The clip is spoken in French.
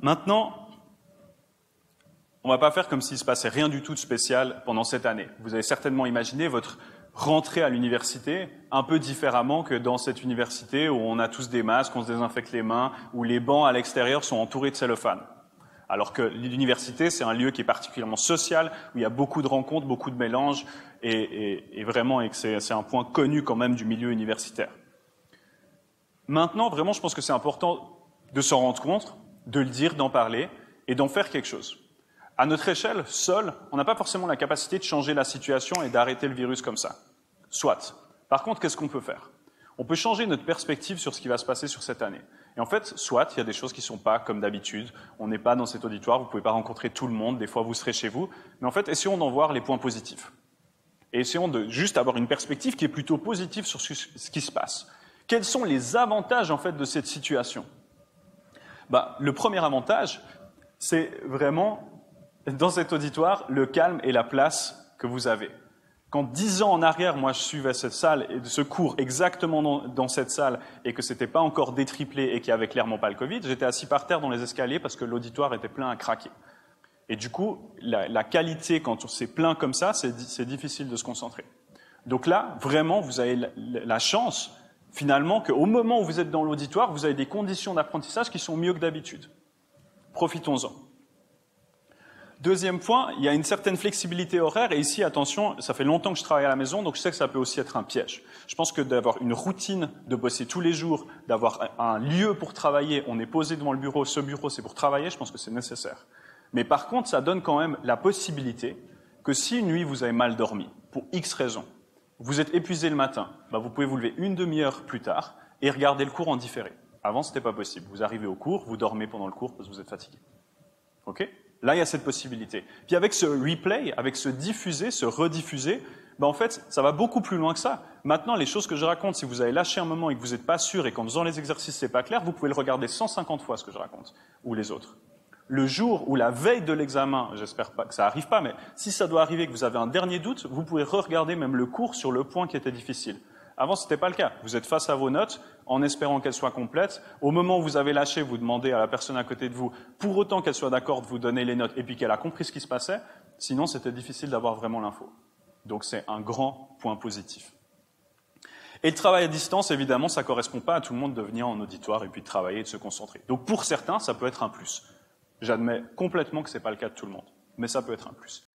Maintenant, on ne va pas faire comme s'il ne se passait rien du tout de spécial pendant cette année. Vous avez certainement imaginé votre rentrée à l'université un peu différemment que dans cette université où on a tous des masques, on se désinfecte les mains, où les bancs à l'extérieur sont entourés de cellophane. Alors que l'université, c'est un lieu qui est particulièrement social, où il y a beaucoup de rencontres, beaucoup de mélanges, et vraiment, et que c'est un point connu quand même du milieu universitaire. Maintenant, vraiment, je pense que c'est important de s'en rendre compte, de le dire, d'en parler, et d'en faire quelque chose. À notre échelle, seul, on n'a pas forcément la capacité de changer la situation et d'arrêter le virus comme ça. Soit. Par contre, qu'est-ce qu'on peut faire? On peut changer notre perspective sur ce qui va se passer sur cette année. Et en fait, soit, il y a des choses qui ne sont pas comme d'habitude, on n'est pas dans cet auditoire, vous ne pouvez pas rencontrer tout le monde, des fois vous serez chez vous, mais en fait, essayons d'en voir les points positifs. Et essayons de juste avoir une perspective qui est plutôt positive sur ce qui se passe. Quels sont les avantages, en fait, de cette situation? Le premier avantage, c'est vraiment, dans cet auditoire, le calme et la place que vous avez. Quand 10 ans en arrière, moi, je suivais cette salle et ce cours exactement dans cette salle et que c'était pas encore détriplé et qu'il y avait clairement pas le Covid, j'étais assis par terre dans les escaliers parce que l'auditoire était plein à craquer. Et du coup, la qualité, quand c'est plein comme ça, c'est difficile de se concentrer. Donc là, vraiment, vous avez la chance, finalement, qu'au moment où vous êtes dans l'auditoire, vous avez des conditions d'apprentissage qui sont mieux que d'habitude. Profitons-en. Deuxième point, il y a une certaine flexibilité horaire, et ici, attention, ça fait longtemps que je travaille à la maison, donc je sais que ça peut aussi être un piège. Je pense que d'avoir une routine, de bosser tous les jours, d'avoir un lieu pour travailler, on est posé devant le bureau, ce bureau c'est pour travailler, je pense que c'est nécessaire. Mais par contre, ça donne quand même la possibilité que si une nuit vous avez mal dormi, pour X raisons, vous êtes épuisé le matin, vous pouvez vous lever une demi-heure plus tard et regarder le cours en différé. Avant, c'était pas possible. Vous arrivez au cours, vous dormez pendant le cours parce que vous êtes fatigué. OK ? Là, il y a cette possibilité. Puis avec ce replay, avec ce diffuser, ce rediffuser, en fait, ça va beaucoup plus loin que ça. Maintenant, les choses que je raconte, si vous avez lâché un moment et que vous n'êtes pas sûr et qu'en faisant les exercices, c'est pas clair, vous pouvez le regarder 150 fois, ce que je raconte, ou les autres. Le jour ou la veille de l'examen, j'espère pas que ça arrive pas, mais si ça doit arriver, que vous avez un dernier doute, vous pouvez re-regarder même le cours sur le point qui était difficile. Avant, c'était pas le cas. Vous êtes face à vos notes, en espérant qu'elles soient complètes. Au moment où vous avez lâché, vous demandez à la personne à côté de vous, pour autant qu'elle soit d'accord de vous donner les notes et puis qu'elle a compris ce qui se passait. Sinon, c'était difficile d'avoir vraiment l'info. Donc, c'est un grand point positif. Et le travail à distance, évidemment, ça correspond pas à tout le monde de venir en auditoire et puis de travailler et de se concentrer. Donc, pour certains, ça peut être un plus. J'admets complètement que c'est pas le cas de tout le monde, mais ça peut être un plus.